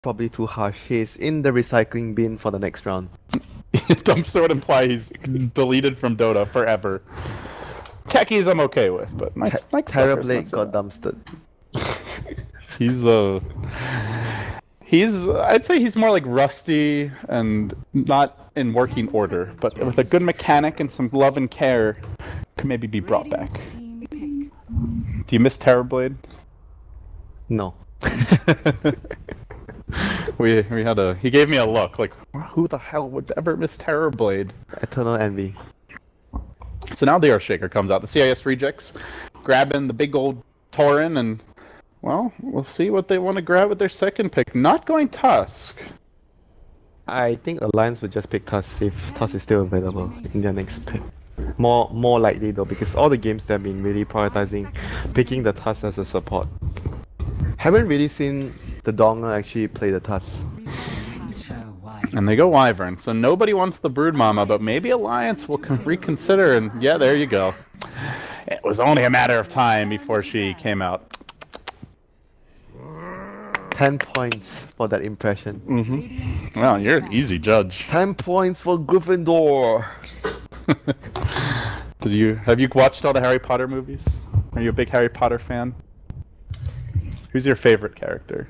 probably too harsh. He's in the recycling bin for the next round. Dumpster would imply he's deleted from Dota forever. Techies I'm okay with, but Terrorblade got dumpstered. I'd say he's more like rusty and not in working order, but with a good mechanic and some love and care, could maybe be brought back. Do you miss Terrorblade? No. we had he gave me a look like, who the hell would ever miss Terrorblade? Eternal envy. So now the Earthshaker comes out. The CIS rejects, grabbing the big old Tauren, and well, we'll see what they want to grab with their second pick. Not going Tusk. I think Alliance would just pick Tusk if Tusk is still available in their next pick. More likely though, because all the games they've been really prioritizing picking the Tusk as a support. Haven't really seen the Donger actually play the Tusk. And they go Wyvern, so nobody wants the Brood Mama, but maybe Alliance will reconsider, and yeah, there you go. It was only a matter of time before she came out. 10 points for that impression. Mm-hmm. Well, you're an easy judge. 10 points for Gryffindor! Have you watched all the Harry Potter movies? Are you a big Harry Potter fan? Who's your favorite character?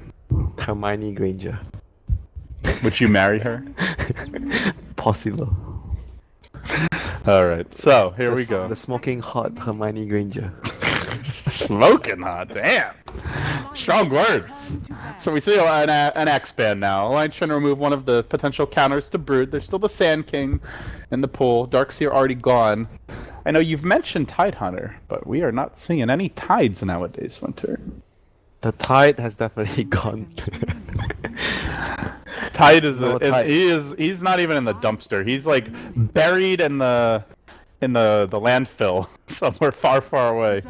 Hermione Granger. Would you marry her? Possible. Alright, so here we go. The smoking hot Hermione Granger. Smoking hot, damn! Strong words! So we see an X-Band now. Alliance trying to remove one of the potential counters to Brood. There's still the Sand King in the pool. Darkseer already gone. I know you've mentioned Tidehunter, but we are not seeing any Tides nowadays, Winter. The Tide has definitely gone. Tide he's not even in the dumpster. He's like buried in the landfill somewhere far away.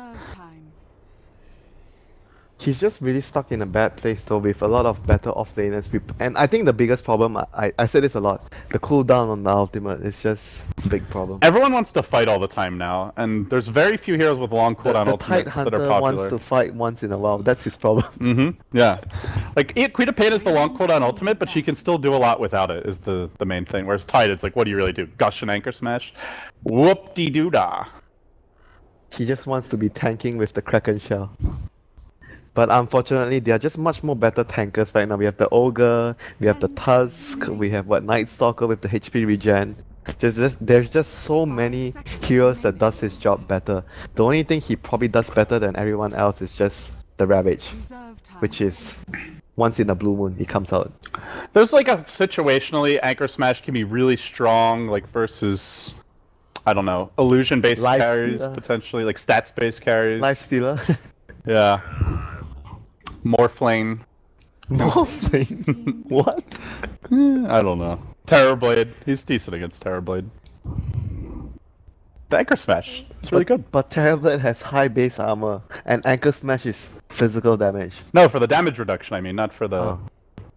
He's just really stuck in a bad place though, with a lot of better off-laners. And I think the biggest problem, I said this a lot, the cooldown on the ultimate is just a big problem. Everyone wants to fight all the time now, and there's very few heroes with long cooldown ultimates that are popular. Tidehunter wants to fight once in a while, that's his problem. Mm-hmm, yeah. Like, Queen of Pain is the long cooldown ultimate, but she can still do a lot without it, is the main thing. Whereas Tide, it's like, what do you really do? Gush and Anchor Smash? Whoop-de-doo-dah. He just wants to be tanking with the Kraken Shell. But unfortunately, they are just much more better tankers right now. We have the Ogre, we have the Tusk, we have Night Stalker with the HP regen. There's just so many heroes that does his job better. The only thing he probably does better than everyone else is just the Ravage, which is once in a blue moon he comes out. There's like a situationally Anchor Smash can be really strong, like versus, I don't know, illusion-based carries potentially, like stats-based carries. Lifestealer. Yeah. Morphlane. Morphlane? What? I don't know. Terrorblade. He's decent against Terrorblade. The Anchor Smash. It's really good. But Terrorblade has high base armor, and Anchor Smash is physical damage. No, for the damage reduction, I mean, not for the...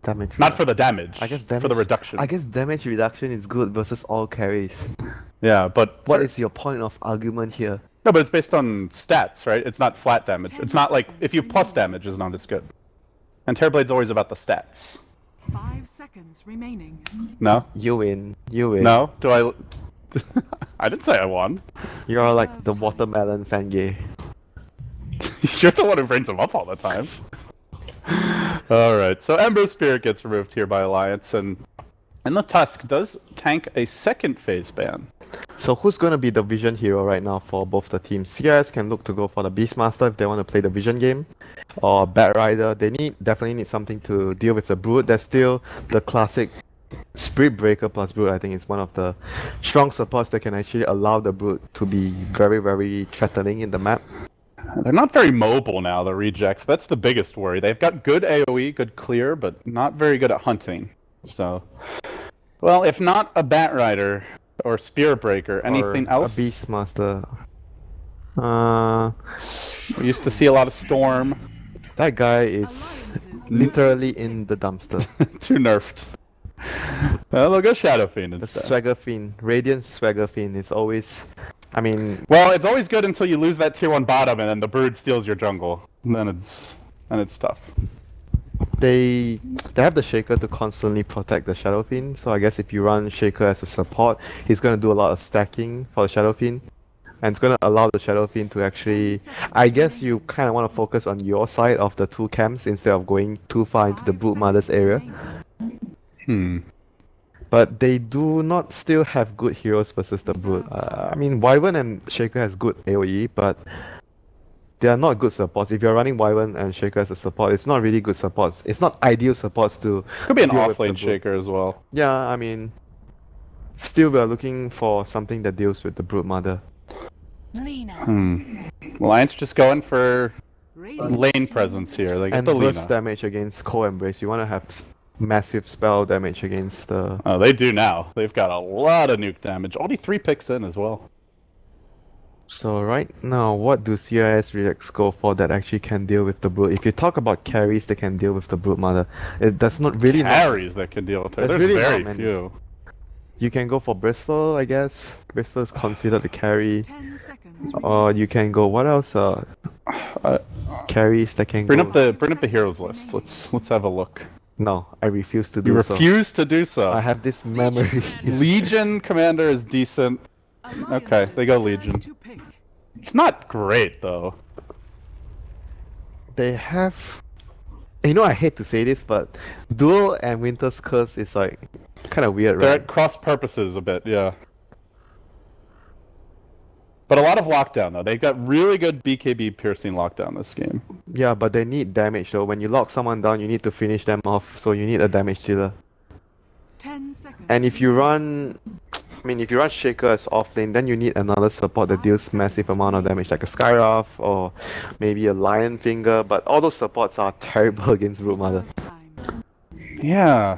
damage. Not for the damage. I guess damage... For the reduction. I guess damage reduction is good versus all carries. Yeah, but... What is your point of argument here? No, but it's based on stats, right? It's not flat damage. It's not like, if you plus damage is not as good. And Terrorblade's always about the stats. 5 seconds remaining. No? You win. You win. No? Do I... I didn't say I won. You're like the watermelon fan gay. You're the one who brings him up all the time. Alright, so Ember Spirit gets removed here by Alliance, and the Tusk does tank a second phase ban. So who's going to be the vision hero right now for both the teams? CIS can look to go for the Beastmaster if they want to play the vision game, or Bat Rider. They definitely need something to deal with the Brood. There's still the classic Spirit Breaker plus Brood. I think is one of the strong supports that can actually allow the Brood to be very, very threatening in the map. They're not very mobile now, the rejects. That's the biggest worry. They've got good AoE, good clear, but not very good at hunting. So, well, if not a Bat Rider or Spirit Breaker, anything else? A Beastmaster. We used to see a lot of Storm. That guy is literally in the dumpster. Too nerfed. Well, they'll go Shadow Fiend instead. The Swagger Fiend. Radiant Swagger Fiend is always... I mean... Well, it's always good until you lose that tier 1 bottom and then the Brood steals your jungle. And then it's tough. They have the Shaker to constantly protect the Shadow Fiend, so I guess if you run Shaker as a support, he's gonna do a lot of stacking for the Shadow Fiend. And it's gonna allow the Shadow Fiend to actually... I guess you kinda wanna focus on your side of the two camps instead of going too far into the Brood Mother's area. But they do not still have good heroes versus the Brood. I mean, Wyvern and Shaker has good AoE, but they are not good supports. If you're running Wyvern and Shaker as a support, it's not really good supports. It's not ideal supports to Could be an deal with the offlane Brood. Shaker as well. Yeah, I mean, still we are looking for something that deals with the Brood Mother. Alliance just going for lane presence here. They get And the burst Lina. damage against Cold Embrace. You want to have massive spell damage against the... Oh, they do now. They've got a lot of nuke damage. Only 3 picks in as well. So right now, what do CIS rejects go for that actually can deal with the Brood? If you talk about carries that can deal with the Brood Mother, that's not really Carries that can deal with her. There's There's really very not many. few. You can go for Bristol, I guess. Bristol is considered a carry. 10 seconds Or you can go... What else? Carries that can Bring go... up the heroes list. Let's have a look. No, I refuse to do You so. refuse to do so. I have this memory. Legion commander is decent. Okay, they go Legion. It's not great though. They have... You know, I hate to say this, but Duel and Winter's Curse is like kind of weird, They're right? at cross purposes a bit, yeah. But a lot of lockdown though. They've got really good BKB piercing lockdown this game. Yeah, but they need damage though. When you lock someone down, you need to finish them off, so you need a damage dealer. 10 seconds. And if you run... I mean, if you run Shaker as offlane, then you need another support that deals massive amount of damage, like a Skywrath or maybe a Lion Finger, but all those supports are terrible against Brood Mother. Yeah.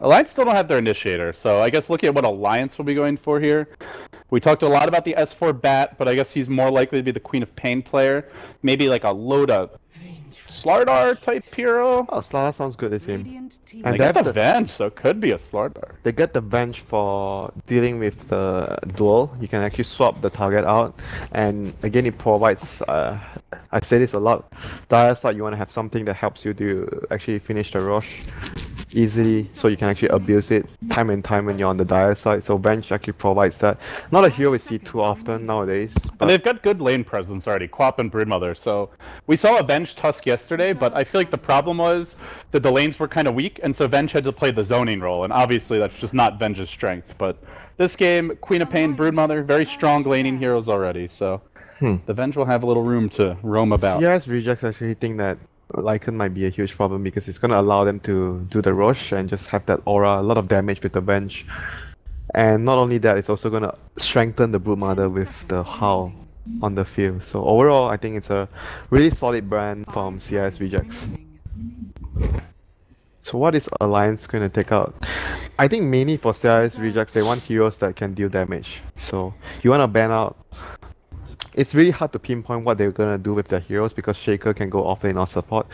Alliance still don't have their initiator, so I guess looking at what Alliance will be going for here. We talked a lot about the S4 Bat, but I guess he's more likely to be the Queen of Pain player. Maybe like a Loda Slardar type hero. Oh, Slardar sounds good this game. They And got have the Venge, so it could be a Slardar. They get the bench for dealing with the duel. You can actually swap the target out, and again it provides, I say this a lot, dire side you want to have something that helps you to actually finish the rush easily, so you can actually abuse it time and time when you're on the dire side. So bench actually provides that. Not a hero we see too often nowadays, And but they've got good lane presence already, Quap and Broodmother. So we saw a Venge Tusk yesterday, but I feel like the problem was that the lanes were kind of weak, and so Venge had to play the zoning role, and obviously that's just not Venge's strength. But this game, Queen of Pain, Broodmother, very strong laning heroes already, so the Venge will have a little room to roam about. CIS rejects actually think that Lycan might be a huge problem because it's going to allow them to do the rush and just have that aura, a lot of damage with the bench. And not only that, it's also going to strengthen the Brood Mother with the Howl on the field. So overall, I think it's a really solid brand from CIS rejects. So what is Alliance going to take out? I think mainly for CIS rejects, they want heroes that can deal damage. So you want to ban out... It's really hard to pinpoint what they're gonna do with their heroes because Shaker can go offlane or support.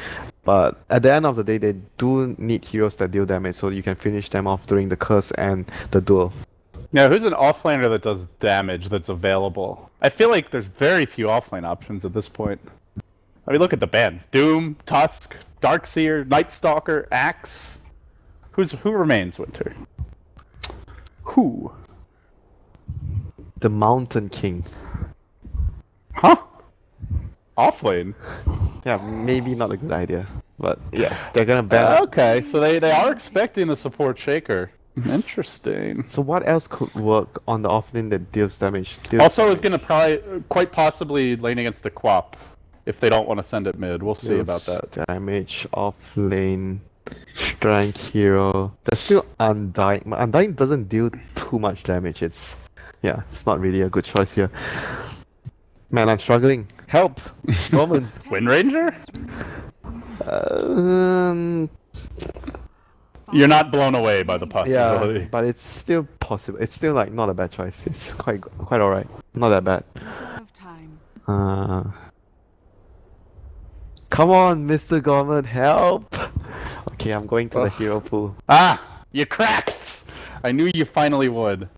But at the end of the day, they do need heroes that deal damage so you can finish them off during the curse and the duel. Now, who's an offlaner that does damage that's available? I feel like there's very few offlane options at this point. I mean, look at the bans. Doom, Tusk, Darkseer, Nightstalker, Axe. Who remains, Winter? Who? The Mountain King. Huh? Offlane? Yeah, maybe not a good idea. But yeah, they're gonna ban... Okay, so they are expecting the support Shaker. Interesting. So what else could work on the offlane that deals damage? Also, is gonna probably, quite possibly, lane against the Quap. If they don't want to send it mid. We'll see about that. Damage, offlane, strength hero. There's still Undying. But Undying doesn't deal too much damage. It's not really a good choice here. Man, I'm struggling. Help! Roman. Wind Ranger? You're not blown away by the possibility. Yeah, but it's still possible. It's still like not a bad choice. It's quite alright. Not that bad. Reserve time. Come on, Mr. Gorman, help! Okay, I'm going to the hero pool. Ah! You cracked! I knew you finally would.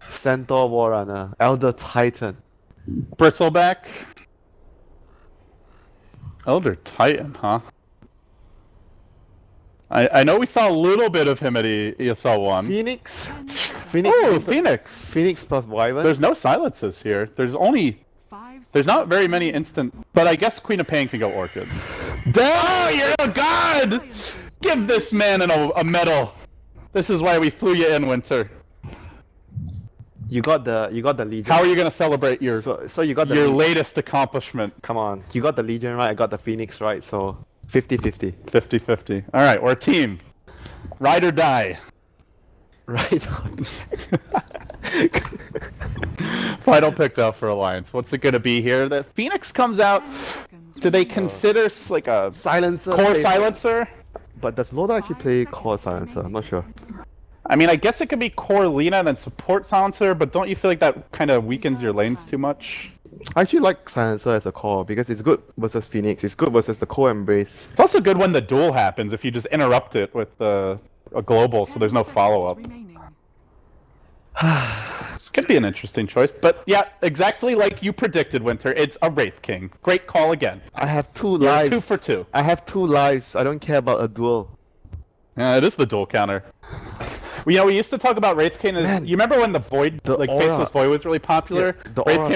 Centaur Warrunner, Elder Titan. Bristleback? Elder Titan, huh? I know we saw a little bit of him at ESL 1. Phoenix? 10 seconds. Phoenix? Oh, Phoenix! Phoenix plus Wyvern? There's no silences here. There's only... 5 There's not seconds very many remaining. instant... But I guess Queen of Pain can go Orchid. Oh, you're a god! Alliances Give this man a medal. This is why we flew you in, Winter. You got the Legion. How are you gonna celebrate your So you got the your Legion. latest accomplishment? Come on. You got the Legion right, I got the Phoenix right, so 50-50. 50-50. Alright, we're a team. Ride or die. Right on. Final pick though for Alliance. What's it gonna be here? The Phoenix comes out. 10 seconds Do they remaining. consider like a Silencer. core plays- silencer? But does Loda actually 5 play seconds core silencer? I'm not sure. I mean, I guess it could be core Lina and then support silencer, but don't you feel like that kind of weakens your lanes too much? I actually like silencer as a core because it's good versus Phoenix. It's good versus the core embrace. It's also good when the duel happens if you just interrupt it with a global, so 10 there's no seconds follow-up. remaining. Could be an interesting choice, but yeah, exactly like you predicted, Winter. It's a Wraith King. Great call again. I have 2 You're lives. 2 for 2. I have 2 lives. I don't care about a duel. Yeah, it is the duel counter. Well, you know, we used to talk about Wraith King as... Man, you remember when the Void, the like, aura. Faceless Void was really popular? Yeah, the Wraith aura.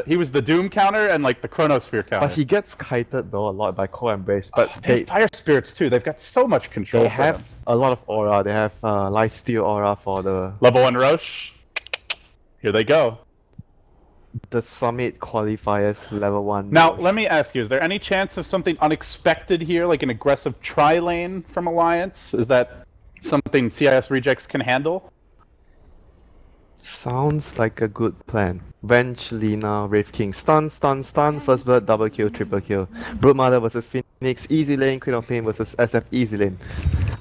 King was the Doom counter and, like, the Chronosphere counter. But he gets kited though a lot by core embrace. But They have Fire Spirits, too. They've got so much control. they for have them. a lot of aura. They have lifesteal aura for the Level 1 Roche. Here they go. summit qualifiers level 1. Now, let me ask you, is there any chance of something unexpected here, like an aggressive tri-lane from Alliance? Is that something CIS Rejects can handle? Sounds like a good plan. Venge, Lina, Wraith King. Stun, stun, stun. First bird, double kill, triple kill. Broodmother versus Phoenix. Easy lane. Queen of Pain versus SF. Easy lane.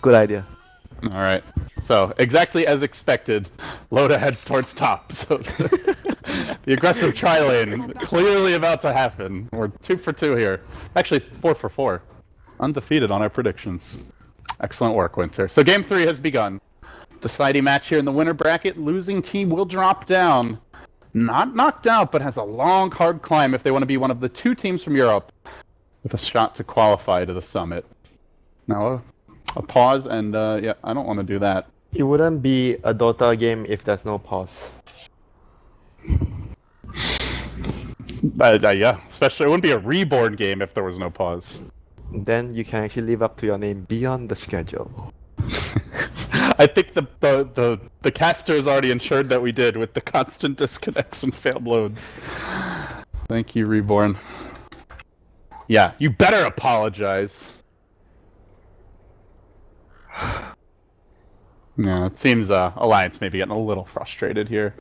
Good idea. Alright, so exactly as expected, Loda heads towards top, so the aggressive tri-lane clearly about to happen. We're 2 for 2 here. Actually, 4 for 4. Undefeated on our predictions. Excellent work, Winter. So game 3 has begun. Deciding match here in the winner bracket. Losing team will drop down. Not knocked out, but has a long, hard climb if they want to be one of the 2 teams from Europe with a shot to qualify to the summit. Now, a pause, and yeah, I don't want to do that. It wouldn't be a Dota game if there's no pause. Yeah, especially it wouldn't be a Reborn game if there was no pause. Then you can actually live up to your name beyond the schedule. I think the caster is already ensured that we did with the constant disconnects and failed loads. Thank you, Reborn. Yeah, you better apologize. Yeah, it seems Alliance may be getting a little frustrated here.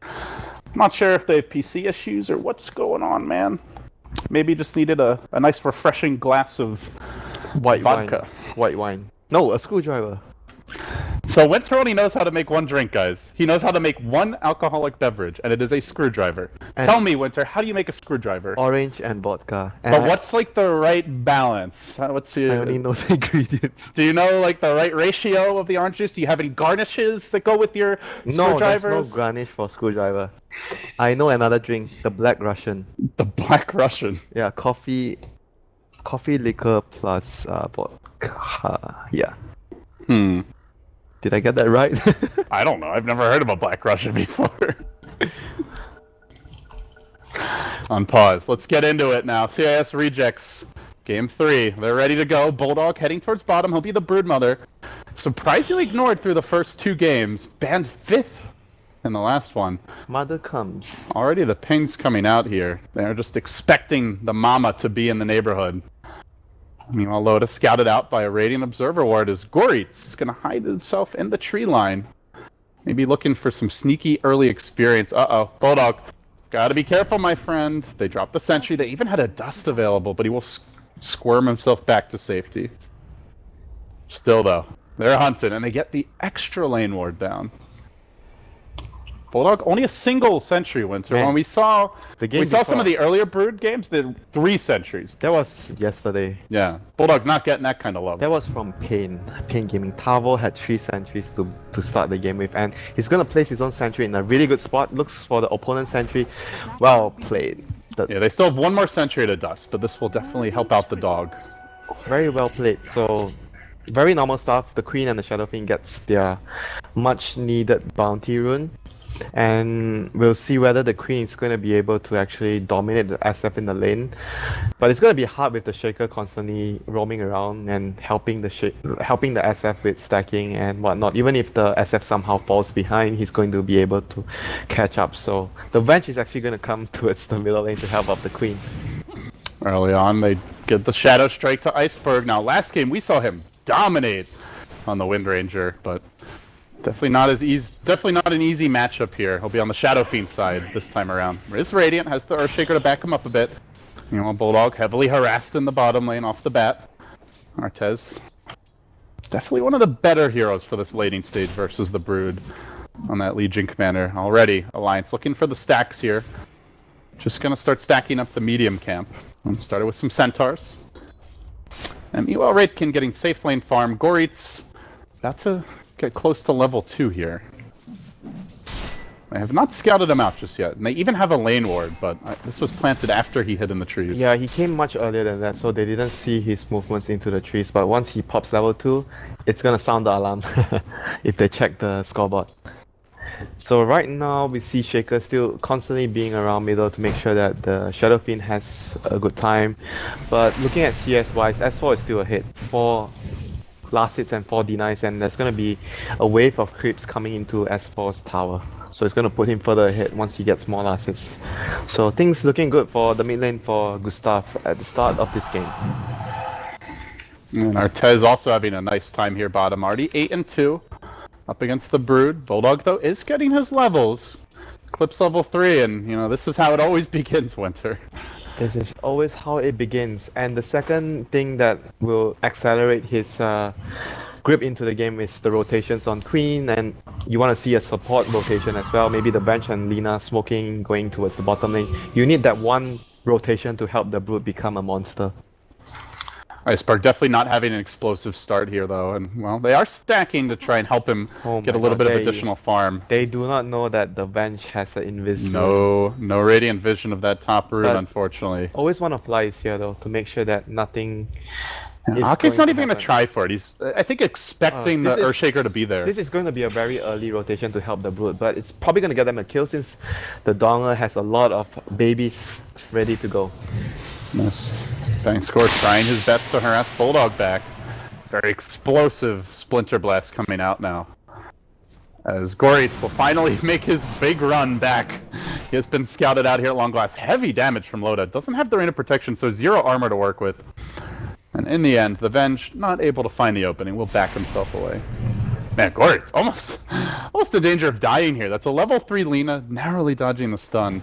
Not sure if they have PC issues or what's going on, man. Maybe just needed a nice refreshing glass of White vodka. wine. White wine. No, a screwdriver. So Winter only knows how to make one drink, guys. He knows how to make one alcoholic beverage, and it is a screwdriver. And- Tell me, Winter, how do you make a screwdriver? Orange and vodka. And But what's like the right balance? What's I your... only know the ingredients. Do you know like the right ratio of the orange juice? Do you have any garnishes that go with your No, there's screwdrivers? no garnish for screwdriver. I know another drink, the Black Russian. The Black Russian. Yeah, coffee liquor plus vodka. Yeah. Did I get that right? I don't know. I've never heard of a Black Russian before. On pause. Let's get into it now. CIS Rejects. Game 3. They're ready to go. Bulldog heading towards bottom. He'll be the Broodmother. Surprisingly ignored through the first 2 games. Banned 5th in the last one. Mother comes. Already the ping's coming out here. They're just expecting the mama to be in the neighborhood. Meanwhile, Loda scouted out by a Radiant Observer ward as Goritz is going to hide himself in the tree line. Maybe looking for some sneaky early experience. Uh-oh. Bulldog. Gotta be careful, my friend. They dropped the sentry. They even had a dust available, but he will squirm himself back to safety. Still, though, they're hunting, and they get the extra lane ward down. Bulldog, only a single sentry, Winter. Man, When we saw the game some before- of the earlier Brood games, they had 3 sentries. That was yesterday. Yeah, Bulldog's not getting that kind of love. That was from Pain Gaming. Tavo had 3 sentries to start the game with, and he's gonna place his own sentry in a really good spot. Looks for the opponent's sentry. Well played. Yeah, they still have 1 more sentry to dust, but this will definitely help out the dog. Very well played. So very normal stuff. The Queen and the Shadow Fiend gets their much needed bounty rune. And we'll see whether the Queen is going to be able to actually dominate the SF in the lane. But it's going to be hard with the Shaker constantly roaming around and helping the SF with stacking and whatnot. Even if the SF somehow falls behind, he's going to be able to catch up. So the Venge is actually going to come towards the middle lane to help out the Queen. Early on, they get the Shadow Strike to Iceberg. Now, last game we saw him dominate on the Wind Ranger, but definitely not as easy. Definitely not an easy matchup here. He'll be on the Shadow Fiend side this time around. Is Radiant, has the Earthshaker to back him up a bit. You know, Bulldog heavily harassed in the bottom lane off the bat. Artez, definitely one of the better heroes for this laning stage versus the Brood on that Legion commander. Already, Alliance looking for the stacks here. Just gonna start stacking up the medium camp. Started with some Centaurs. And meanwhile, Raidkin getting safe lane farm. Goritz about to get close to level 2 here. I have not scouted him out just yet. And they even have a lane ward, but this was planted after he hid in the trees. Yeah, he came much earlier than that, so they didn't see his movements into the trees. But once he pops level 2, it's gonna sound the alarm if they check the scoreboard. So right now we see Shaker still constantly being around middle to make sure that the Shadow Fiend has a good time. But looking at CS wise, S4 is still ahead. 4 last hits and 4 denies, and there's going to be a wave of creeps coming into S4's tower. So it's going to put him further ahead once he gets more last hits. So things looking good for the mid lane for Gustav at the start of this game. And Artez also having a nice time here bottom. Already 8-2 up against the Brood. Bulldog though is getting his levels. Clips level 3, and you know, this is how it always begins, Winter. This is always how it begins. And the second thing that will accelerate his grip into the game is the rotations on Queen, and you want to see a support rotation as well. Maybe the Bench and Lina smoking going towards the bottom lane. You need that one rotation to help the Brood become a monster. Iceberg definitely not having an explosive start here though, and well, they are stacking to try and help him get a little bit of additional farm. They do not know that the Bench has an invis. No Radiant Vision of that top rune, unfortunately. Always want to fly is here though, to make sure that nothing... Ake's not even going to try for it. He's, I think, expecting the Earthshaker to be there. This is going to be a very early rotation to help the Brood, but it's probably going to get them a kill since the Donger has a lot of babies ready to go. Yes. Bang Score trying his best to harass Bulldog back. Very explosive Splinter Blast coming out now. As Goritz will finally make his big run back. He has been scouted out here at long glass. Heavy damage from Loda. Doesn't have the Rain of Protection, so 0 armor to work with. And in the end, the Venge not able to find the opening. Will back himself away. Man, Goritz almost in danger of dying here. That's a level 3 Lina, narrowly dodging the stun.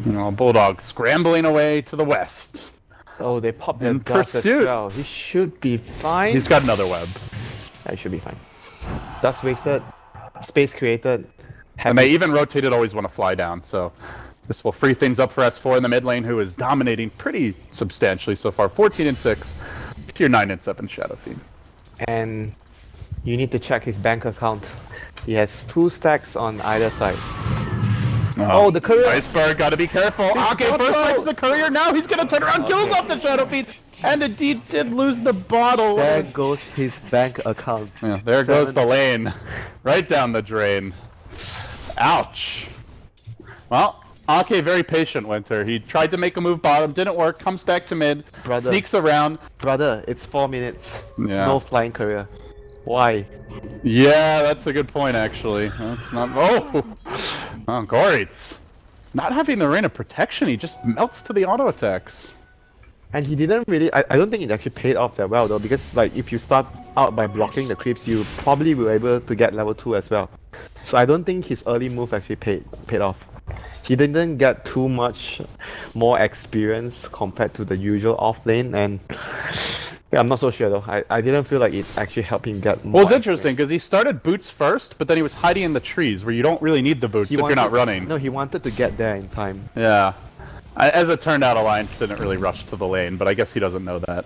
You know, Bulldog scrambling away to the west. Oh, they popped their dust as well. He should be fine. He's got another web. Yeah, he should be fine. Dust wasted, space created. And they even rotated always want to fly down, so this will free things up for S4 in the mid lane, who is dominating pretty substantially so far. 14-6, tier 9-7 Shadow Fiend. And you need to check his bank account. He has 2 stacks on either side. Oh, the courier! Iceberg, gotta be careful. Okay, first strikes the courier. Now he's gonna turn around, kills off the Shadow Fiend, and indeed did lose the bottle. There goes his bank account. Yeah, there goes the lane, right down the drain. Ouch. Well, Ake very patient, Winter. He tried to make a move bottom, didn't work. Comes back to mid, sneaks around. Brother, it's 4 minutes. Yeah. No flying courier. Why? Yeah, that's a good point, actually. That's not... Oh! Goritz. Not having the Rain of Protection, he just melts to the auto attacks. And he didn't really... I don't think it actually paid off that well, though, because like if you start out by blocking the creeps, you probably will be able to get level 2 as well. So I don't think his early move actually paid off. He didn't get too much more experience compared to the usual off lane, and... Yeah, I'm not so sure though. I didn't feel like it actually helped him get more. Well, it's interesting because he started boots first, but then he was hiding in the trees where you don't really need the boots if you're not running. No, he wanted to get there in time. Yeah. As it turned out, Alliance didn't really rush to the lane, but I guess he doesn't know that.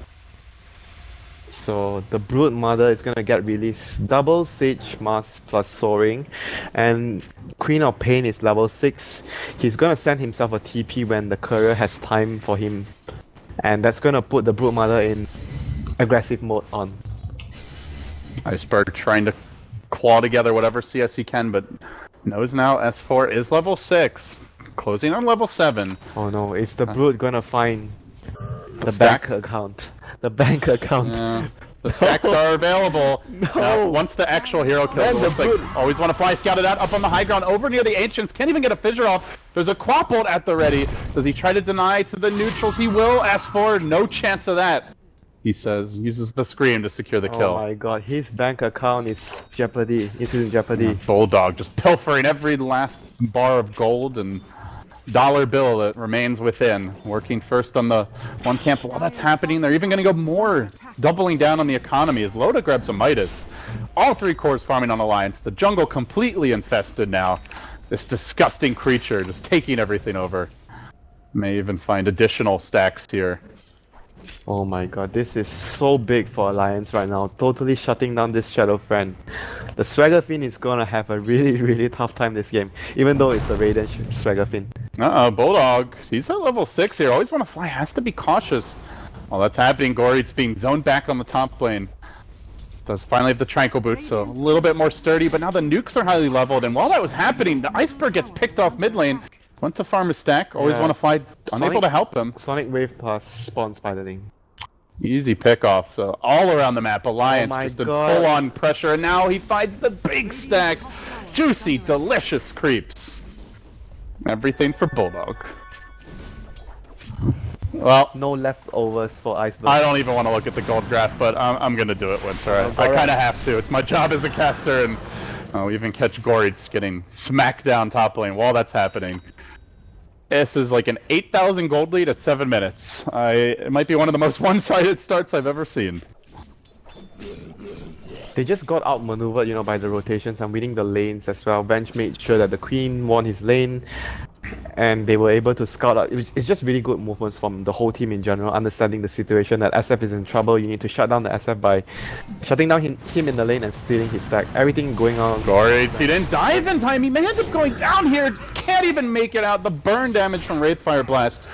So the Brood Mother is gonna get released. Double Sage Mask plus Soaring, and Queen of Pain is level 6. He's gonna send himself a TP when the courier has time for him, and that's gonna put the Brood Mother in aggressive mode on. Iceberg trying to claw together whatever CS he can, but knows now S4 is level 6. Closing on level 7. Oh no, is the Brood gonna find the stack? bank account? The bank account. Yeah. The stacks are available. No. Now, once the actual hero kills, it looks like always want to fly scouted out up on the high ground over near the Ancients. Can't even get a fissure off. There's a quap bolt at the ready. Does he try to deny to the neutrals? He will. S4, no chance of that. He says, uses the scream to secure the kill. Oh my god, his bank account is jeopardy. It's in jeopardy. Bulldog just pilfering every last bar of gold and dollar bill that remains within. Working first on the one camp. While that's happening, they're even going to go more, doubling down on the economy as Loda grabs a Midas. All 3 cores farming on Alliance. The jungle completely infested now. This disgusting creature just taking everything over. May even find additional stacks here. Oh my god, this is so big for Alliance right now. Totally shutting down this Shadow Friend. The Swagger Fin is gonna have a really tough time this game, even though it's a Radiant Swagger Fin. Bulldog. He's at level 6 here. Always want to fly. Has to be cautious. While that's happening, Gory's being zoned back on the top lane. Does finally have the Tranquil Boots, so a little bit more sturdy, but now the nukes are highly leveled, and while that was happening, the Iceberg gets picked off mid lane. Went to farm a stack, always want to fly, unable to help him. Sonic Wave plus Spawn Spiderling. Easy pickoff, so all around the map, Alliance just in full-on pressure, and now he finds the big stack. Juicy, delicious creeps. Everything for Bulldog. Well, no leftovers for Iceberg. I don't even want to look at the gold graph, but I'm gonna do it, Winter. I kind of have to. It's my job as a caster, and we even catch Gory's getting smacked down top lane while that's happening. This is like an 8,000 gold lead at 7 minutes. It might be one of the most one-sided starts I've ever seen. They just got outmaneuvered, you know, by the rotations and winning the lanes as well. Bench made sure that the Queen won his lane, and they were able to scout out. It's just really good movements from the whole team in general, understanding the situation that SF is in trouble. You need to shut down the SF by shutting down him in the lane and stealing his stack. Everything going on. Gory, he didn't dive in time. He may end up going down here. Can't even make it out. The burn damage from Wraithfire Blast.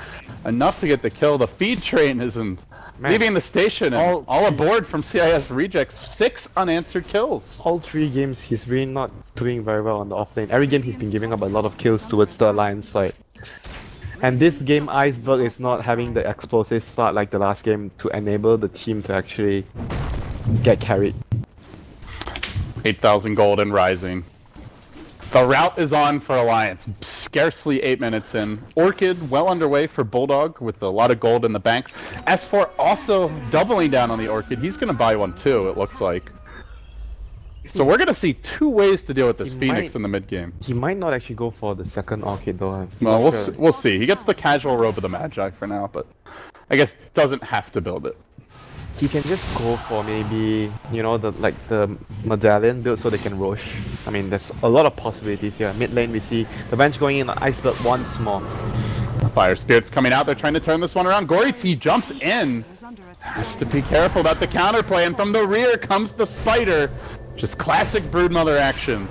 Enough to get the kill. The feed train isn't leaving the station. And all aboard from CIS rejects. 6 unanswered kills. All 3 games he's really not doing very well on the offlane. Every game he's been giving up a lot of kills towards the Alliance side. And this game Iceberg is not having the explosive start like the last game to enable the team to actually get carried. 8,000 gold and rising. The route is on for Alliance, scarcely 8 minutes in. Orchid well underway for Bulldog with a lot of gold in the bank. S4 also doubling down on the Orchid. He's going to buy one too, it looks like. So we're going to see 2 ways to deal with this Phoenix in the mid game. He might not actually go for the second Orchid though. Well, we'll see. He gets the casual Robe of the Magi for now, but I guess doesn't have to build it. He can just go for maybe, you know, the medallion build so they can rush. I mean, there's a lot of possibilities here. Mid lane we see the bench going in on Iceberg once more. Fire Spirits coming out, they're trying to turn this one around. Gory T jumps in. Has to be careful about the counterplay, and from the rear comes the Spider. Just classic Broodmother action.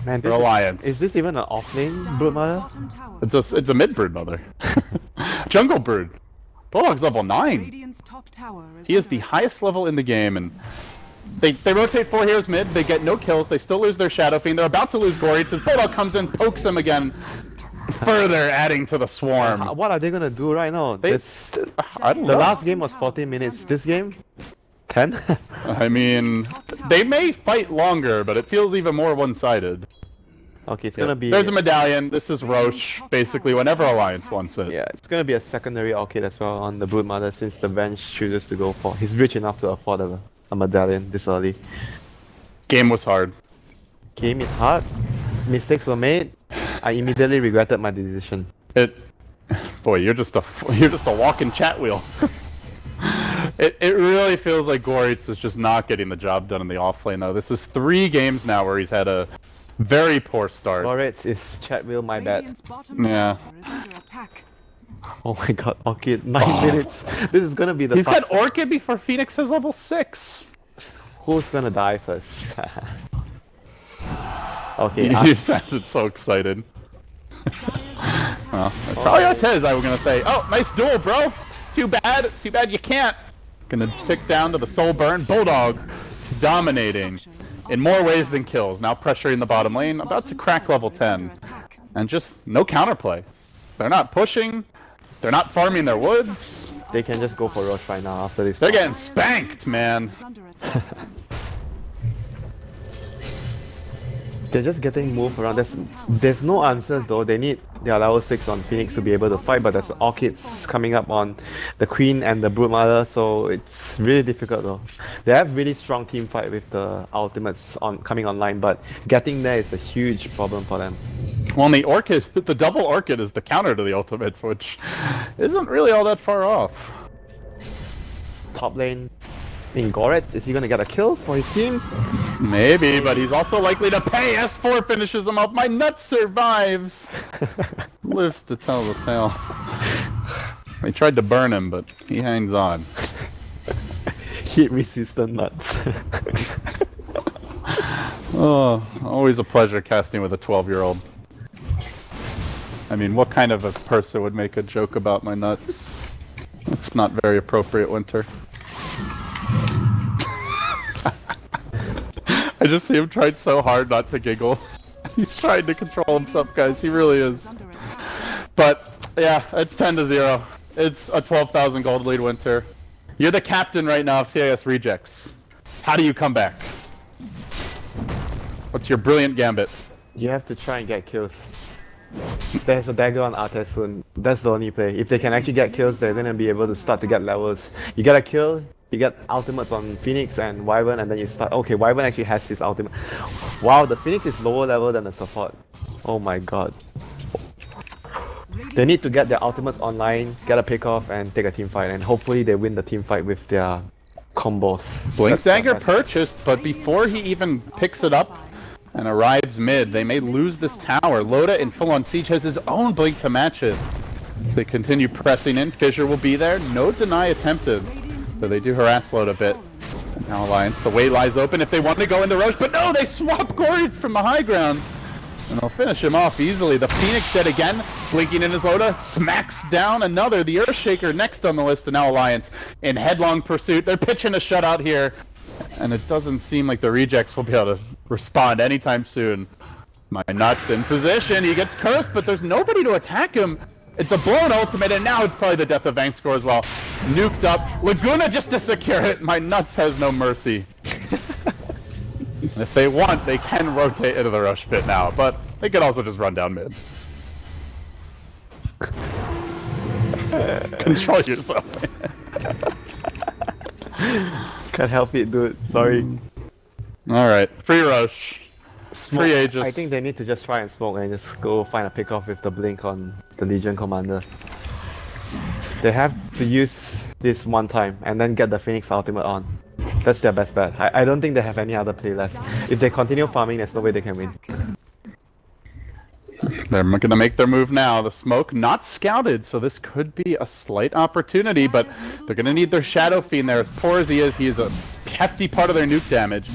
Man, for Alliance. Is this even an off-lane Broodmother? It's a mid Broodmother. Jungle Brood. Bulldog's level 9. He is the highest level in the game, and they rotate 4 heroes mid, they get no kills, they still lose their Shadow Fiend, they're about to lose Gory, since Bulldog comes in, pokes him again, further adding to the swarm. What are they gonna do right now? I don't know. The last game was 14 minutes, this game? 10? I mean, they may fight longer, but it feels even more one-sided. Okay, it's gonna be... There's a medallion, this is Roche, basically whenever Alliance wants it. Yeah, it's gonna be a secondary Orchid as well on the Broodmother since the bench chooses to go for... He's rich enough to afford a medallion this early. Game was hard. Game is hard. Mistakes were made. I immediately regretted my decision. Boy, you're just a walking chat wheel. It really feels like Goritz is just not getting the job done in the offlane though. This is 3 games now where he's had a very poor start. Goritz is chat wheel, my bad. Yeah. Oh my god, Orchid, 9 minutes. This is gonna be the He's got Orchid before Phoenix has level 6. Who's gonna die first? Okay, you sounded so excited. Well, that's probably Ortez I was gonna say. Oh, nice duel, bro! Too bad you can't. Gonna tick down to the soul burn. Bulldog dominating in more ways than kills. Now pressuring the bottom lane, about to crack level 10. And just no counterplay. They're not pushing, they're not farming their woods. They can just go for Roche right now after this. They're getting spanked, man. They're just getting moved around. There's no answers though. They need their level 6 on Phoenix to be able to fight, but there's Orchids coming up on the Queen and the Broodmother, so it's really difficult though. They have really strong team fight with the ultimates coming online, but getting there is a huge problem for them. Well, and the Orchid, the double Orchid is the counter to the ultimates, which isn't really all that far off. Top lane, Goret, is he gonna get a kill for his team? Maybe, but he's also likely to pay. S4 finishes him off. My nut survives. Lives to tell the tale. They tried to burn him, but he hangs on. Heat resistant nuts. Oh, always a pleasure casting with a 12-year-old. I mean, what kind of a person would make a joke about my nuts? That's not very appropriate, Winter. I just see him trying so hard not to giggle. He's trying to control himself, guys. He really is. But, yeah, it's 10-0. It's a 12,000 gold lead, Winter. You're the captain right now of CIS Rejects. How do you come back? What's your brilliant gambit? You have to try and get kills. There's a dagger on Artes soon. That's the only play. If they can actually get kills, they're gonna be able to start to get levels. You get a kill, you get ultimates on Phoenix and Wyvern, and then you start. Okay, Wyvern actually has his ultimate. Wow, the Phoenix is lower level than the support. Oh my god. They need to get their ultimates online, get a pick off, and take a team fight, and hopefully they win the team fight with their combos. Blink Dagger purchased, but before he even picks it up and arrives mid, they may lose this tower. Loda in full-on siege has his own blink to match it. As they continue pressing in, Fissure will be there. No deny attempted, but they do harass Loda a bit. And now Alliance, the way lies open if they want to go into Roche, but no, they swap Goryds from the high ground. And they'll finish him off easily. The Phoenix dead again, blinking in his Loda, smacks down another. The Earthshaker next on the list, and now Alliance in headlong pursuit. They're pitching a shutout here, and it doesn't seem like the Rejects will be able to respond anytime soon. My nuts in position, he gets cursed, but there's nobody to attack him. It's a blown ultimate, and now it's probably the death of Vangscore as well. Nuked up, Laguna just to secure it. My nuts has no mercy. If they want, they can rotate into the rush pit now, but they could also just run down mid. Control yourself. Can't help it, dude. Sorry. Alright, free rush. Smoke. Free Aegis. I think they need to just try and smoke and just go find a pick off with the blink on the Legion Commander. They have to use this one time and then get the Phoenix ultimate on. That's their best bet. I don't think they have any other play left. If they continue farming, there's no way they can win. They're gonna make their move now. The smoke not scouted, so this could be a slight opportunity, but they're gonna need their Shadow Fiend there. As poor as he is a hefty part of their nuke damage.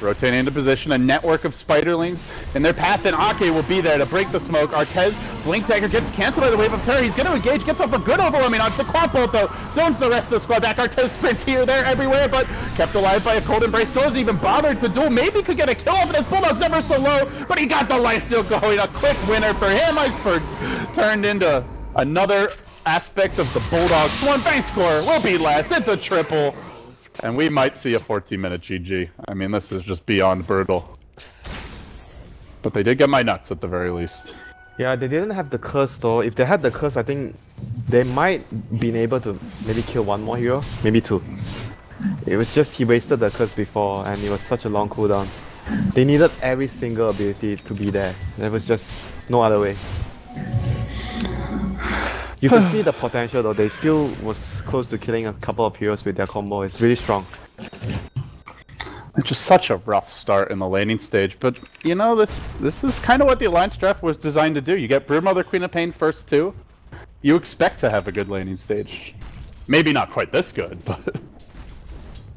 Rotating into position, a network of spiderlings in their path, and Ake will be there to break the smoke. Artez, Blink Dagger gets cancelled by the Wave of Terror. He's going to engage, gets off a good overwhelming on the Quad Bolt though. Zones the rest of the squad back. Artez sprints here, there, everywhere, but kept alive by a Cold Embrace. Doesn't even bother to duel. Maybe could get a kill off, and his Bulldog's ever so low, but he got the lifesteal going. A quick winner for him. Iceberg turned into another aspect of the Bulldog. One bank score will be last. It's a triple. And we might see a 14-minute GG. I mean, this is just beyond brutal. But they did get my nuts at the very least. Yeah, they didn't have the curse though. If they had the curse, I think they might been able to maybe kill one more hero, maybe two. It was just he wasted the curse before, and it was such a long cooldown. They needed every single ability to be there. There was just no other way. You can see the potential though. They still was close to killing a couple of heroes with their combo. It's really strong. It's just such a rough start in the laning stage, but you know, this is kind of what the Alliance draft was designed to do. You get Broodmother, Queen of Pain first too. You expect to have a good laning stage. Maybe not quite this good, but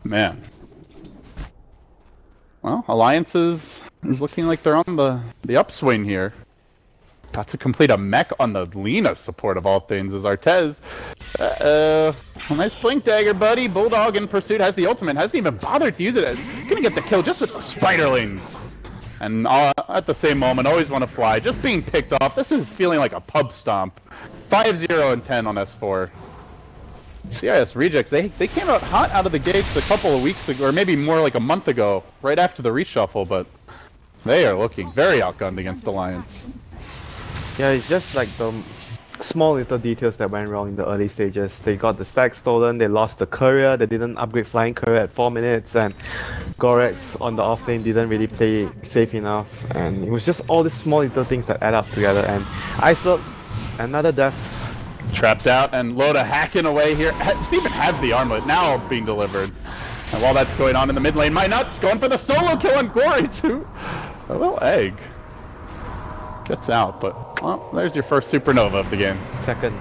man. Well, Alliance is looking like they're on the upswing here. About to complete a mech on the Lina support of all things is Artez. Nice blink dagger, buddy. Bulldog in pursuit has the ultimate. Hasn't even bothered to use it. Gonna get the kill just with the spiderlings. And at the same moment, always want to fly. Just being picked off. This is feeling like a pub stomp. 5-0 and 10 on S4. CIS Rejects, they came out hot out of the gates a couple of weeks ago, or maybe more like a month ago, right after the reshuffle, but they are looking very outgunned against Alliance. Yeah, it's just like the small little details that went wrong in the early stages. They got the stack stolen, they lost the courier, they didn't upgrade flying courier at 4 minutes, and Gorex on the off lane didn't really play safe enough, and it was just all these small little things that add up together. And Iceberg, another death. Trapped out, and Loda hacking away here. Doesn't even have the armlet now being delivered. And while that's going on in the mid lane, my nuts going for the solo kill on Gory too. A little egg. Gets out, but well, there's your first supernova of the game. Second,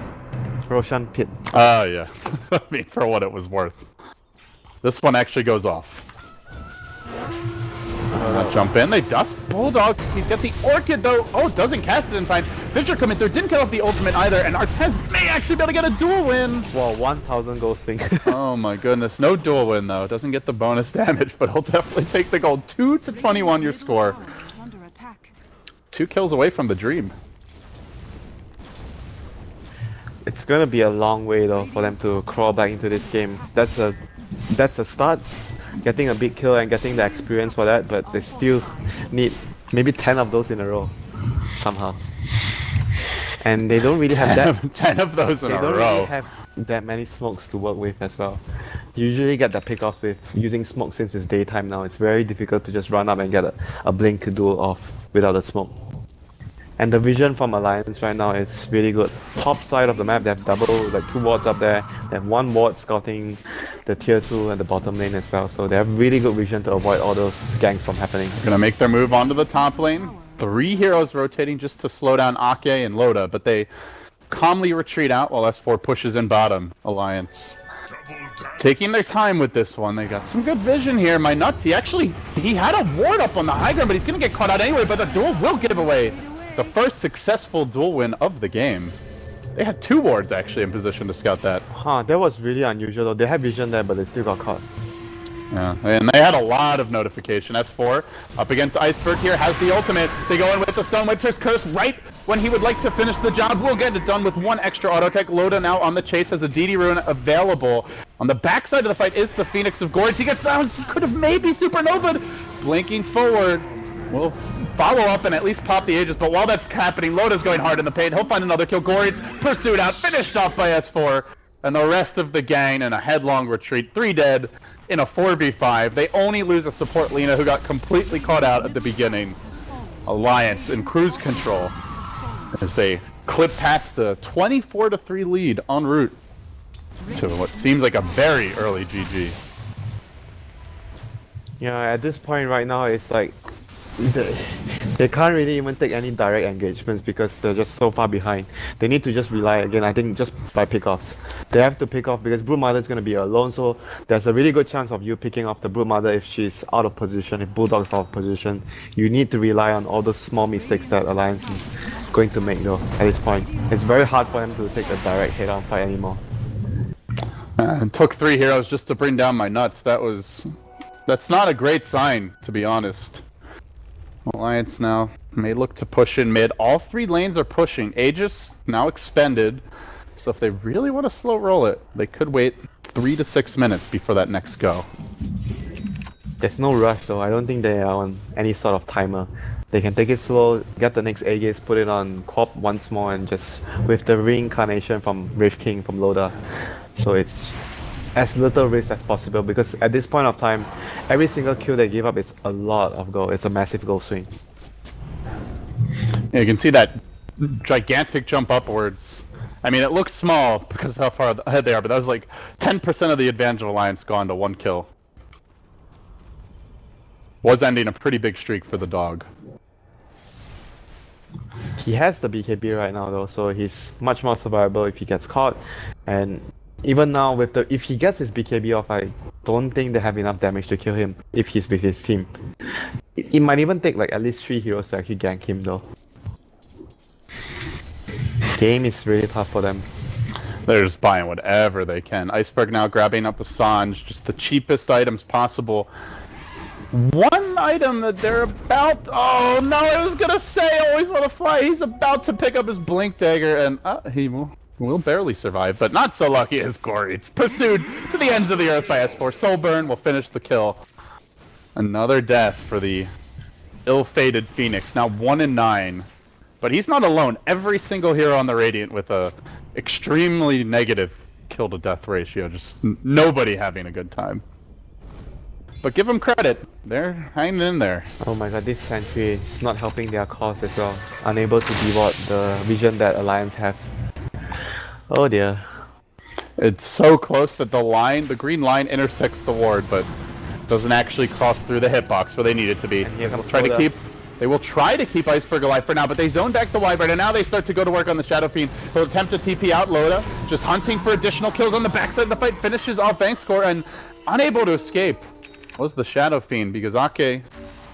Roshan Pit. Oh yeah, I mean for what it was worth. This one actually goes off. Jump in, they dust Bulldog. He's got the Orchid though. Oh, doesn't cast it in time. Fisher coming through, didn't cut off the ultimate either, and Artez may actually be able to get a dual win. Wow, 1000 gold swing. Oh my goodness, no dual win though. Doesn't get the bonus damage, but he'll definitely take the gold. 2-21 your score. 2 kills away from the dream. It's gonna be a long way though for them to crawl back into this game. That's a start. Getting a big kill and getting the experience for that, but they still need maybe 10 of those in a row somehow. And they don't really have that 10 of those in a row. They don't really have that many smokes to work with as well. You usually get the pickoffs with using smoke since it's daytime now. It's very difficult to just run up and get a blink duel off without a smoke. And the vision from Alliance right now is really good. Top side of the map, they have like 2 wards up there. They have 1 ward scouting the tier 2 and the bottom lane as well. So they have really good vision to avoid all those ganks from happening. Gonna make their move onto the top lane. 3 heroes rotating just to slow down Ake and Loda, but they calmly retreat out while S4 pushes in bottom. Alliance taking their time with this one. They got some good vision here. My nuts, he had a ward up on the high ground, but he's gonna get caught out anyway, but the duel will give away the first successful duel win of the game. They had 2 wards actually in position to scout that. Huh, that was really unusual though. They had vision there, but they still got caught. Yeah, and they had a lot of notification. S4 up against Iceberg here, has the ultimate. They go in with the Stone Witcher's Curse right when he would like to finish the job. We'll get it done with 1 extra auto tech. Loda now on the chase, has a DD rune available. On the backside of the fight is the Phoenix of Gorge. He gets down, he could have maybe supernovaed. Blinking forward. We'll follow up and at least pop the Aegis, but while that's happening, Loda's going hard in the paint. He'll find another kill. Gore's pursued out, finished off by S4, and the rest of the gang in a headlong retreat. 3 dead in a 4v5. They only lose a support Lina who got completely caught out at the beginning. Alliance in cruise control as they clip past the 24-3 lead en route to what seems like a very early GG. Yeah, at this point right now, it's like they can't really even take any direct engagements because they're just so far behind. They need to just rely again, I think, just by pickoffs. They have to pick off because Broodmother is going to be alone, so there's a really good chance of you picking off the Broodmother if she's out of position, if Bulldog's out of position. You need to rely on all those small mistakes that Alliance is going to make though, at this point. It's very hard for them to take a direct head-on fight anymore. It took 3 heroes just to bring down my nuts. That's not a great sign, to be honest. Alliance now may look to push in mid. All 3 lanes are pushing. Aegis now expended, so if they really want to slow roll it, they could wait 3 to 6 minutes before that next go. There's no rush though. I don't think they are on any sort of timer. They can take it slow, get the next Aegis, put it on Quap once more, and just with the reincarnation from Wraith King from Loda. So it's as little risk as possible because at this point of time, every single kill they give up is a lot of gold. It's a massive gold swing. Yeah, you can see that gigantic jump upwards. I mean, it looks small because of how far ahead they are, but that was like 10% of the advantage of Alliance gone to 1 kill. Was ending a pretty big streak for the dog. He has the BKB right now though, so he's much more survivable if he gets caught. And even now, if he gets his BKB off, I don't think they have enough damage to kill him if he's with his team. It might even take like at least 3 heroes to actually gank him though. Game is really tough for them. They're just buying whatever they can. Iceberg now grabbing up the Sanj, just the cheapest items possible. One item that they're about... Oh no, I was gonna say, always want to fly. He's about to pick up his Blink Dagger, and he will barely survive, but not so lucky as Gory. It's pursued to the ends of the earth by S4. Soulburn will finish the kill. Another death for the ill-fated Phoenix, now 1 in 9. But he's not alone. Every single hero on the Radiant with a extremely negative kill-to-death ratio. Just nobody having a good time. But give them credit. They're hanging in there. Oh my god, this sentry is not helping their cause as well. Unable to deward the vision that Alliance have. Oh dear. It's so close that the green line intersects the ward, but doesn't actually cross through the hitbox where they need it to be. They will try to keep Iceberg alive for now, but they zone back the Wyvern, and now they start to go to work on the Shadow Fiend. He'll attempt to TP out Loda, just hunting for additional kills on the backside of the fight, finishes off Bankscore, and unable to escape was the Shadow Fiend, because Ake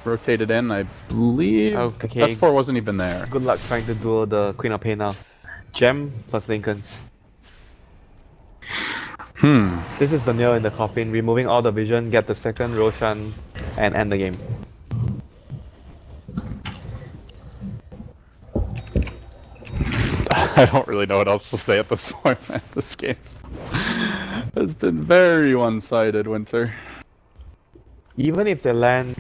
rotated in, I believe. Okay. S4 wasn't even there. Good luck trying to duel the Queen of Pain now. Gem plus Lincoln's. This is the nail in the coffin, removing all the vision, get the second Roshan, and end the game. I don't really know what else to say at this point, man. This game has been very one-sided, Winter. Even if they land...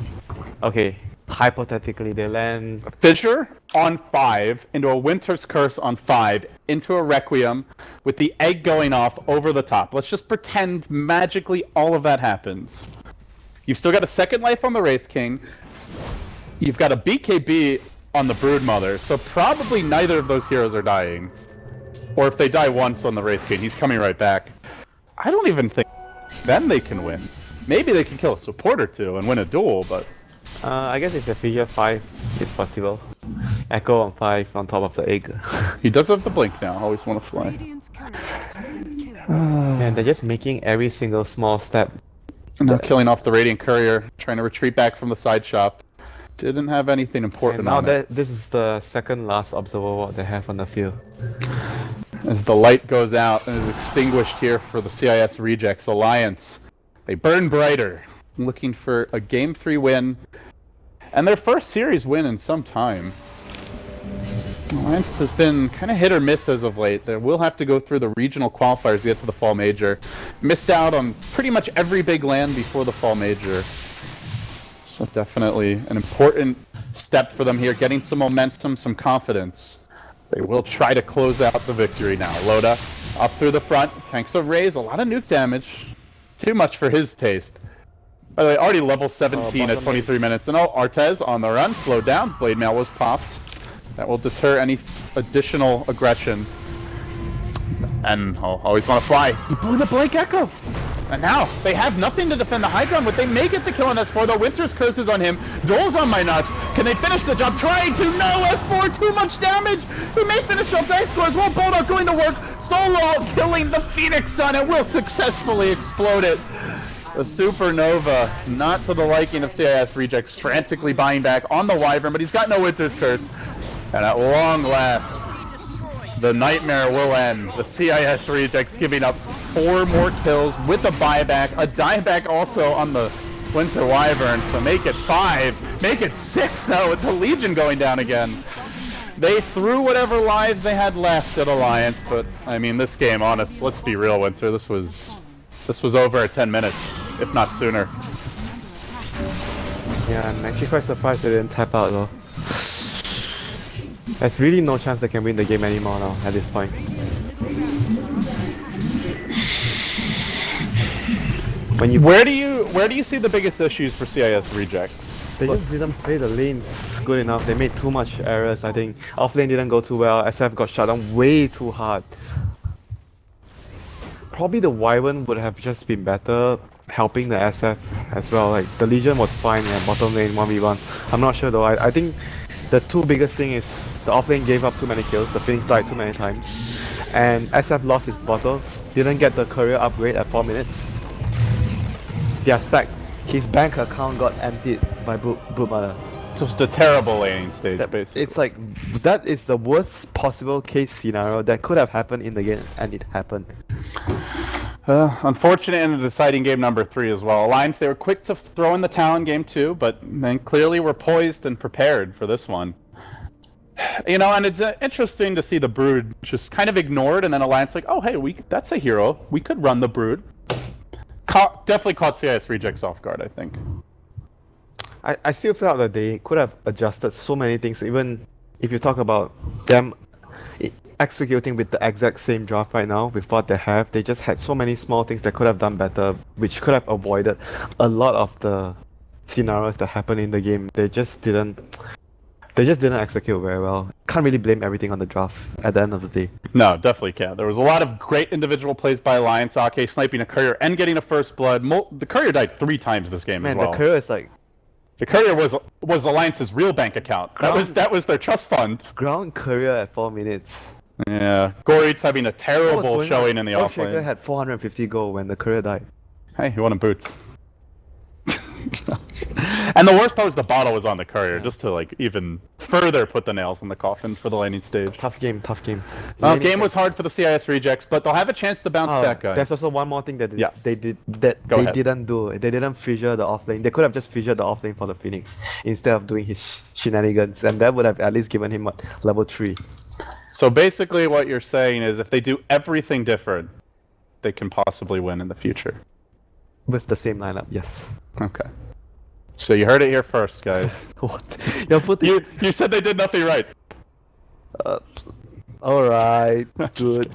Okay, hypothetically they land... Fissure on 5, into a Winter's Curse on 5, into a Requiem, with the egg going off over the top. Let's just pretend magically all of that happens. You've still got a second life on the Wraith King. You've got a BKB on the Broodmother, so probably neither of those heroes are dying. Or if they die once on the Wraith King, he's coming right back. I don't even think then they can win. Maybe they can kill a support or two and win a duel, but... I guess if they figure 5, it's possible. Echo on 5 on top of the egg. He does have the blink now, always want to fly. Radiant's courier has been killed. And they're just making every single small step. Now killing off the Radiant Courier, trying to retreat back from the side shop. Didn't have anything important And now on it. this is the second last observer ward they have on the field. As the light goes out and is extinguished here for the CIS Rejects Alliance. They burn brighter, looking for a Game 3 win. And their first series win in some time. Alliance has been kind of hit or miss as of late. They will have to go through the regional qualifiers to get to the Fall Major. Missed out on pretty much every big land before the Fall Major. So definitely an important step for them here, getting some momentum, some confidence. They will try to close out the victory now. Loda up through the front, tanks a raise, a lot of nuke damage. Too much for his taste. By the way, already level 17 at 23 minutes. And Artez on the run, slowed down. Blade Mail was popped. That will deter any additional aggression. And always want to fly. He blew the Blake Echo. And now, they have nothing to defend the high ground, but they may get the kill on S4, though Winter's Curse is on him. Dole's on my nuts. Can they finish the job? Trying to, no, S4, too much damage. He may finish up dice scores. Well, Bulldog going to work. Solo killing the Phoenix Sun and will successfully explode it. The Supernova, not to the liking of CIS Rejects, frantically buying back on the Wyvern, but he's got no Winter's Curse. And at long last, the nightmare will end. The CIS Rejects giving up 4 more kills with a buyback, a dieback also on the Winter Wyvern, so make it 5, make it 6 now with the Legion going down again. They threw whatever lives they had left at Alliance, but I mean this game, honest, let's be real, Winter, this was over at 10 minutes, if not sooner. Yeah, I'm actually quite surprised they didn't tap out though. There's really no chance they can win the game anymore now at this point. Where do you see the biggest issues for CIS Rejects? They just didn't play the lanes good enough. They made too much errors, I think. Offlane didn't go too well. SF got shut down way too hard. Probably the Wyvern would have just been better helping the SF as well. Like the Legion was fine in bottom lane 1v1. I'm not sure though. I think the two biggest thing is the offlane gave up too many kills, the Phoenix died too many times, and SF lost his bottle, didn't get the career upgrade at 4 minutes. They are stacked. His bank account got emptied by Broodmother. Just a terrible laning stage, basically. It's like, that is the worst possible case scenario that could have happened in the game, and it happened. Unfortunate in the deciding game number 3 as well. Alliance, they were quick to throw in the Talon game 2, but then clearly were poised and prepared for this one. You know, and it's interesting to see the Brood just kind of ignored, and then Alliance like, oh hey, that's a hero. We could run the Brood. Definitely caught CIS rejects off guard, I think. I still felt that they could have adjusted so many things, even if you talk about them executing with the exact same draft right now with what they have. They just had so many small things that could have done better, which could have avoided a lot of the scenarios that happen in the game. They just didn't execute very well. Can't really blame everything on the draft at the end of the day. No, definitely can't. There was a lot of great individual plays by Alliance, Ake sniping a courier and getting a first blood. The courier died 3 times this game as well. Man, the courier is like... The courier was Alliance's real bank account. That was their trust fund. Ground courier at 4 minutes. Yeah, Gorit's having a terrible showing in the off lane. Shaker had 450 gold when the courier died. Hey, he wanted boots. And the worst part was the bottle was on the courier, just to like even further put the nails in the coffin for the laning stage. Tough game. Game was hard for the CIS rejects, but they'll have a chance to bounce back, guys. There's also one more thing that they didn't do. They didn't fissure the offlane. They could have just fissured the offlane for the Phoenix instead of doing his shenanigans, and that would have at least given him what, level 3. So basically what you're saying is if they do everything different, they can possibly win in the future. With the same lineup, yes. Okay. So you heard it here first, guys. What? You said they did nothing right. Alright, good.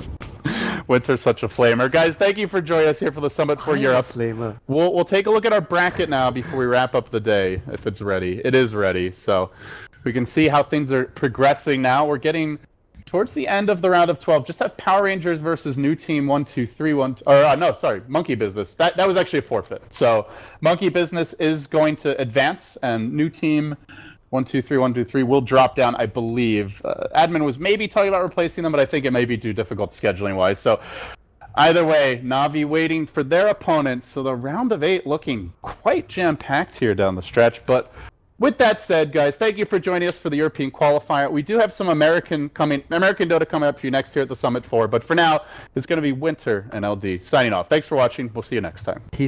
Winter's such a flamer. Guys, thank you for joining us here for the Summit for Europe. Flamer. We'll take a look at our bracket now before we wrap up the day, if it's ready. It is ready, so we can see how things are progressing now. We're getting towards the end of the round of 12. Just have Power Rangers versus New Team 1, 2, 3, 1. No, sorry, Monkey Business. That was actually a forfeit. So Monkey Business is going to advance, and New Team 1, 2, 3, 1, 2, 3 will drop down, I believe. Admin was maybe talking about replacing them, but I think it may be too difficult scheduling-wise. So either way, Na'Vi waiting for their opponents. So the round of 8 looking quite jam-packed here down the stretch, but with that said, guys, thank you for joining us for the European Qualifier. We do have some American Dota coming up for you next here at the Summit 4, but for now, it's going to be Winter and LD signing off. Thanks for watching. We'll see you next time.